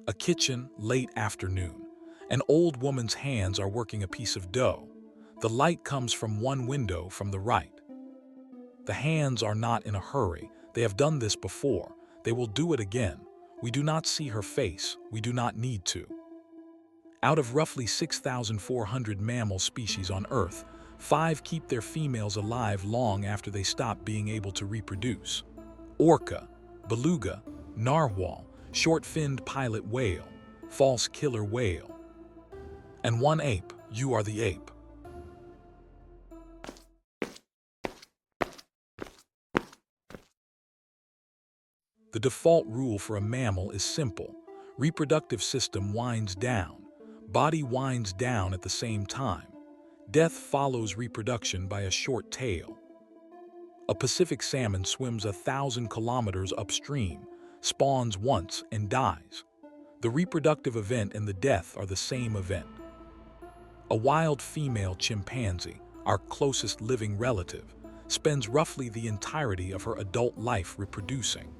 A kitchen, late afternoon. An old woman's hands are working a piece of dough. The light comes from one window from the right. The hands are not in a hurry. They have done this before. They will do it again. We do not see her face. We do not need to. Out of roughly 6,400 mammal species on Earth, 5 keep their females alive long after they stop being able to reproduce. Orca, beluga, narwhal, short-finned pilot whale, false killer whale. And one ape, you are the ape. The default rule for a mammal is simple. Reproductive system winds down. Body winds down at the same time. Death follows reproduction by a short tail. A Pacific salmon swims 1,000 kilometers upstream, spawns once, and dies. The reproductive event and the death are the same event. A wild female chimpanzee, our closest living relative, spends roughly the entirety of her adult life reproducing.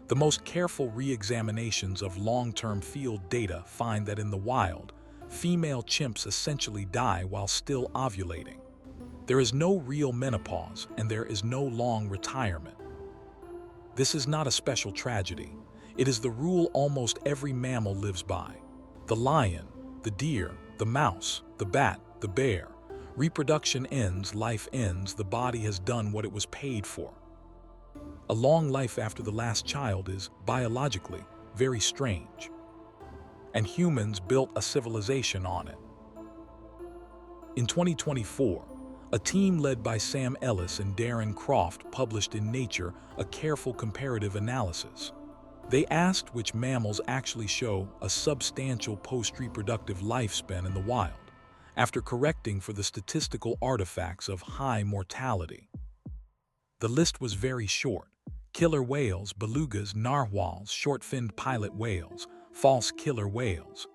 The most careful re-examinations of long-term field data find that in the wild, female chimps essentially die while still ovulating. There is no real menopause, and there is no long retirement. This is not a special tragedy. It is the rule almost every mammal lives by. The lion, the deer, the mouse, the bat, the bear. Reproduction ends, life ends, the body has done what it was paid for. A long life after the last child is, biologically, very strange. And humans built a civilization on it. In 2024, a team led by Sam Ellis and Darren Croft published in Nature a careful comparative analysis. They asked which mammals actually show a substantial post-reproductive lifespan in the wild, after correcting for the statistical artifacts of high mortality. The list was very short. Killer whales, belugas, narwhals, short-finned pilot whales, false killer whales.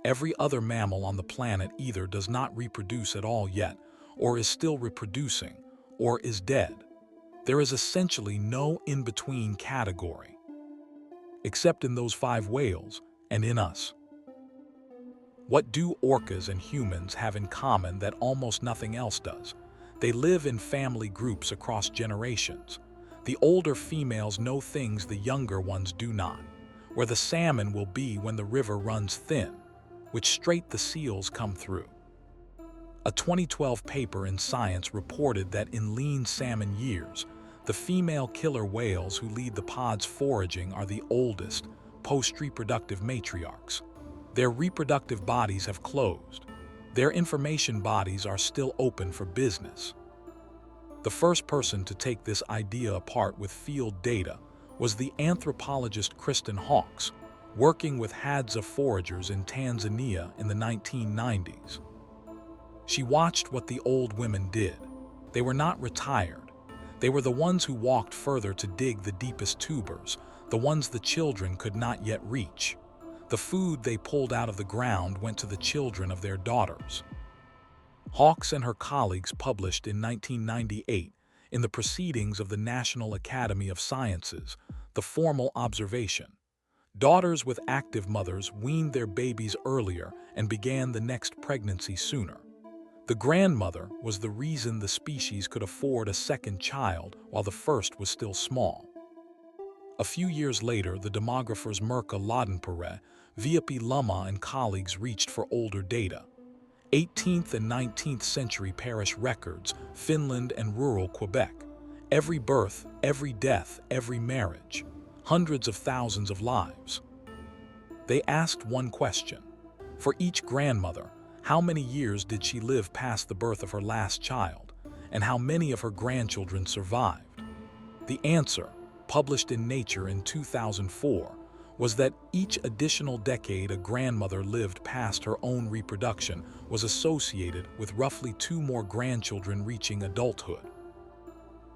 Every other mammal on the planet either does not reproduce at all yet, or is still reproducing, or is dead. There is essentially no in-between category, except in those 5 whales and in us. What do orcas and humans have in common that almost nothing else does? They live in family groups across generations. The older females know things the younger ones do not, where the salmon will be when the river runs thin, which strait the seals come through. A 2012 paper in Science reported that in lean salmon years, the female killer whales who lead the pod's foraging are the oldest, post-reproductive matriarchs. Their reproductive bodies have closed. Their information bodies are still open for business. The first person to take this idea apart with field data was the anthropologist Kristen Hawkes, working with Hadza foragers in Tanzania in the 1990s. She watched what the old women did. They were not retired. They were the ones who walked further to dig the deepest tubers, the ones the children could not yet reach. The food they pulled out of the ground went to the children of their daughters. Hawkes and her colleagues published in 1998 in the Proceedings of the National Academy of Sciences the formal observation. Daughters with active mothers weaned their babies earlier and began the next pregnancy sooner. The grandmother was the reason the species could afford a second child while the first was still small. A few years later, the demographers Mirka Lodenpere, Viapi Lama and colleagues reached for older data. 18th and 19th century parish records, Finland and rural Quebec. Every birth, every death, every marriage. Hundreds of thousands of lives. They asked one question. For each grandmother, how many years did she live past the birth of her last child, and how many of her grandchildren survived? The answer, published in Nature in 2004, was that each additional decade a grandmother lived past her own reproduction was associated with roughly 2 more grandchildren reaching adulthood.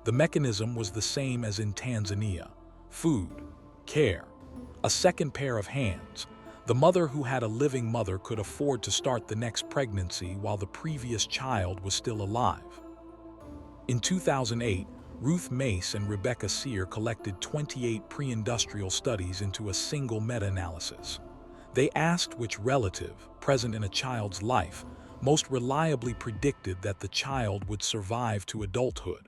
The mechanism was the same as in Tanzania: food, care, a second pair of hands. The mother who had a living mother could afford to start the next pregnancy while the previous child was still alive. In 2008, Ruth Mace and Rebecca Sear collected 28 pre-industrial studies into a single meta-analysis. They asked which relative, present in a child's life, most reliably predicted that the child would survive to adulthood.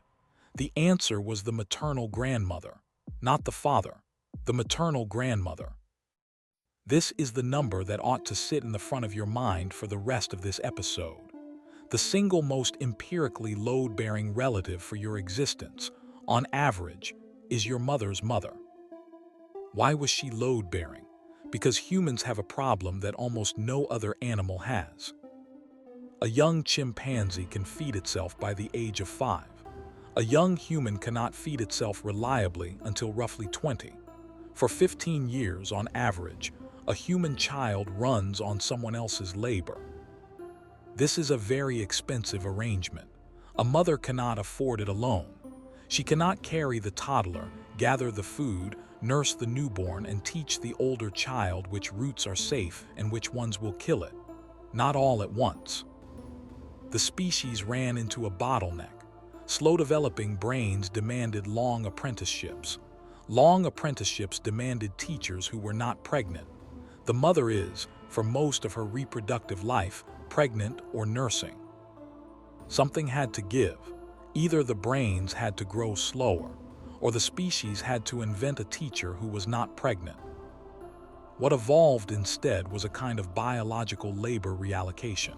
The answer was the maternal grandmother, not the father, the maternal grandmother. This is the number that ought to sit in the front of your mind for the rest of this episode. The single most empirically load-bearing relative for your existence, on average, is your mother's mother. Why was she load-bearing? Because humans have a problem that almost no other animal has. A young chimpanzee can feed itself by the age of 5. A young human cannot feed itself reliably until roughly 20. For 15 years, on average, a human child runs on someone else's labor. This is a very expensive arrangement. A mother cannot afford it alone. She cannot carry the toddler, gather the food, nurse the newborn, and teach the older child which roots are safe and which ones will kill it. Not all at once. The species ran into a bottleneck. Slow-developing brains demanded long apprenticeships. Long apprenticeships demanded teachers who were not pregnant. The mother is, for most of her reproductive life, pregnant or nursing. Something had to give. Either the brains had to grow slower, or the species had to invent a teacher who was not pregnant. What evolved instead was a kind of biological labor reallocation.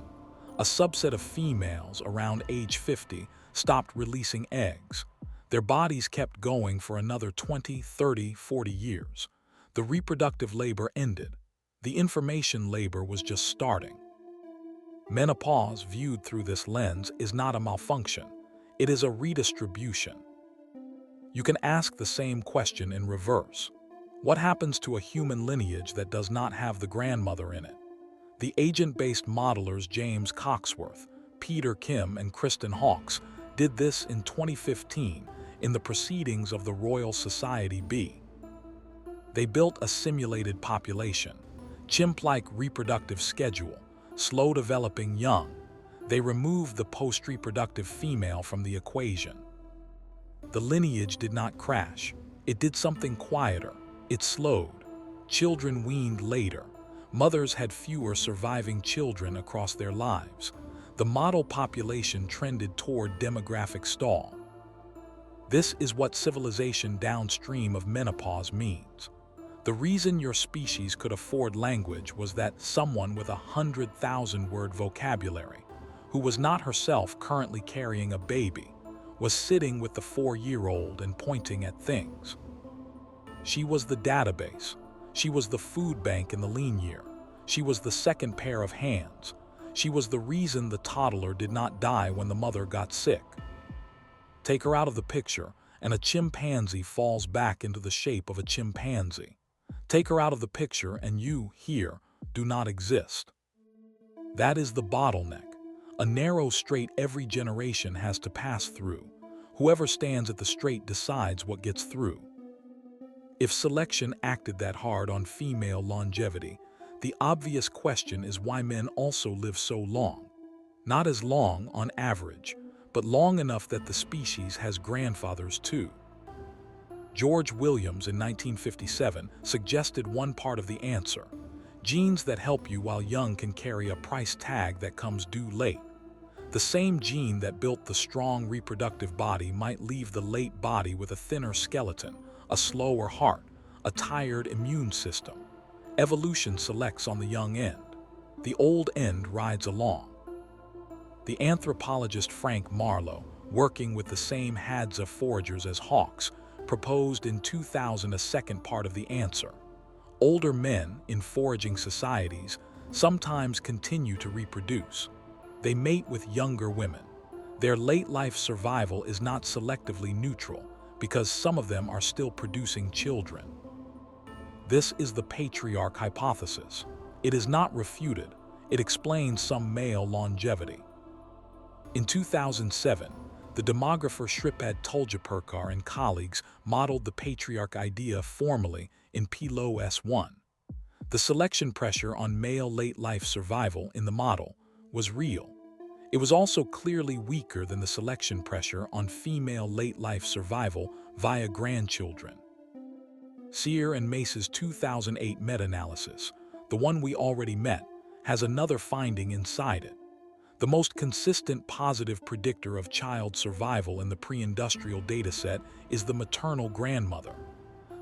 A subset of females around age 50 stopped releasing eggs. Their bodies kept going for another 20, 30, 40 years. The reproductive labor ended. The information labor was just starting. Menopause, viewed through this lens, is not a malfunction. It is a redistribution. You can ask the same question in reverse. What happens to a human lineage that does not have the grandmother in it? The agent-based modelers James Coxworth, Peter Kim, and Kristen Hawkes did this in 2015 in the Proceedings of the Royal Society B. They built a simulated population, chimp-like reproductive schedule, slow-developing young. They removed the post-reproductive female from the equation. The lineage did not crash. It did something quieter. It slowed. Children weaned later. Mothers had fewer surviving children across their lives. The model population trended toward demographic stall. This is what civilization downstream of menopause means. The reason your species could afford language was that someone with 100,000-word vocabulary, who was not herself currently carrying a baby, was sitting with the 4-year-old and pointing at things. She was the database. She was the food bank in the lean year. She was the second pair of hands. She was the reason the toddler did not die when the mother got sick. Take her out of the picture, and a chimpanzee falls back into the shape of a chimpanzee. Take her out of the picture, and you, here, do not exist. That is the bottleneck, a narrow strait every generation has to pass through. Whoever stands at the strait decides what gets through. If selection acted that hard on female longevity, the obvious question is why men also live so long. Not as long on average, but long enough that the species has grandfathers too. George Williams in 1957 suggested one part of the answer. Genes that help you while young can carry a price tag that comes due late. The same gene that built the strong reproductive body might leave the late body with a thinner skeleton, a slower heart, a tired immune system. Evolution selects on the young end. The old end rides along. The anthropologist Frank Marlowe, working with the same Hadza foragers as Hawkes, proposed in 2000 a second part of the answer. Older men in foraging societies sometimes continue to reproduce. They mate with younger women. Their late-life survival is not selectively neutral because some of them are still producing children. This is the patriarch hypothesis. It is not refuted. It explains some male longevity. In 2007, the demographer Shripad Tuljaperkar and colleagues modeled the patriarch idea formally in Epilogue S1. The selection pressure on male late-life survival in the model was real. It was also clearly weaker than the selection pressure on female late-life survival via grandchildren. Sear and Mace's 2008 meta-analysis, the one we already met, has another finding inside it. The most consistent positive predictor of child survival in the pre-industrial dataset is the maternal grandmother.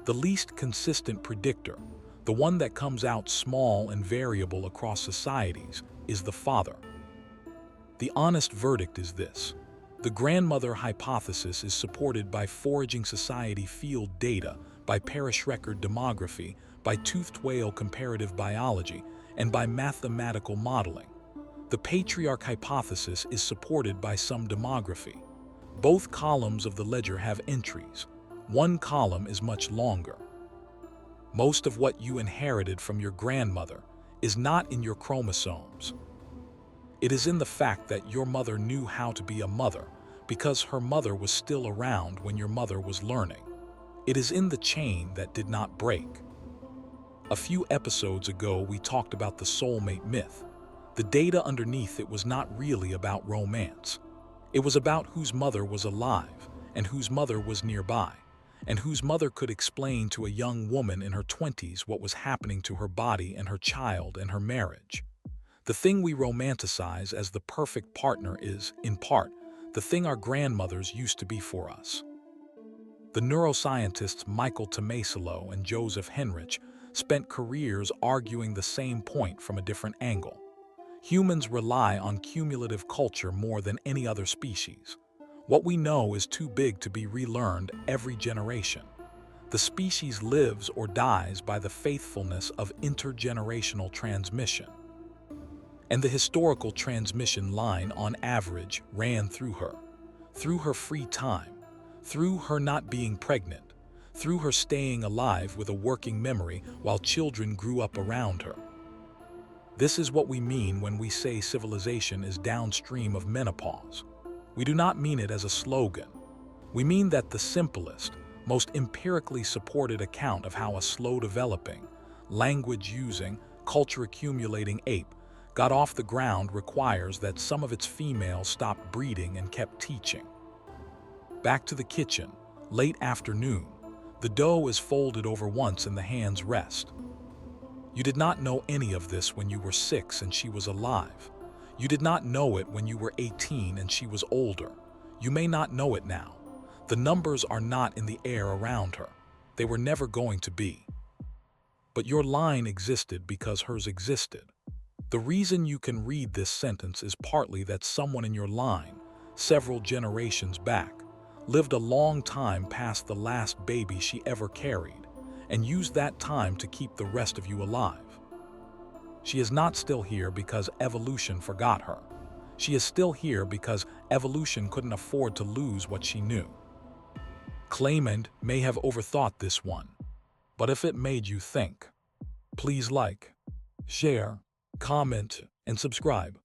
The least consistent predictor, the one that comes out small and variable across societies, is the father. The honest verdict is this. The grandmother hypothesis is supported by foraging society field data, by parish record demography, by toothed whale comparative biology, and by mathematical modeling. The patriarch hypothesis is supported by some demography. Both columns of the ledger have entries. One column is much longer. Most of what you inherited from your grandmother is not in your chromosomes. It is in the fact that your mother knew how to be a mother because her mother was still around when your mother was learning. It is in the chain that did not break. A few episodes ago, we talked about the soulmate myth. The data underneath it was not really about romance. It was about whose mother was alive and whose mother was nearby, and whose mother could explain to a young woman in her 20s what was happening to her body and her child and her marriage. The thing we romanticize as the perfect partner is, in part, the thing our grandmothers used to be for us. The neuroscientists Michael Tomasolo and Joseph Henrich spent careers arguing the same point from a different angle. Humans rely on cumulative culture more than any other species. What we know is too big to be relearned every generation. The species lives or dies by the faithfulness of intergenerational transmission. And the historical transmission line, on average, ran through her free time, through her not being pregnant, through her staying alive with a working memory while children grew up around her. This is what we mean when we say civilization is downstream of menopause. We do not mean it as a slogan. We mean that the simplest, most empirically supported account of how a slow-developing, language-using, culture-accumulating ape got off the ground requires that some of its females stopped breeding and kept teaching. Back to the kitchen, late afternoon. The dough is folded over once and the hands rest. You did not know any of this when you were 6 and she was alive. You did not know it when you were 18 and she was older. You may not know it now. The numbers are not in the air around her. They were never going to be. But your line existed because hers existed. The reason you can read this sentence is partly that someone in your line, several generations back, lived a long time past the last baby she ever carried, and used that time to keep the rest of you alive. She is not still here because evolution forgot her. She is still here because evolution couldn't afford to lose what she knew. Claymind may have overthought this one, but if it made you think, please like, share, comment, and subscribe.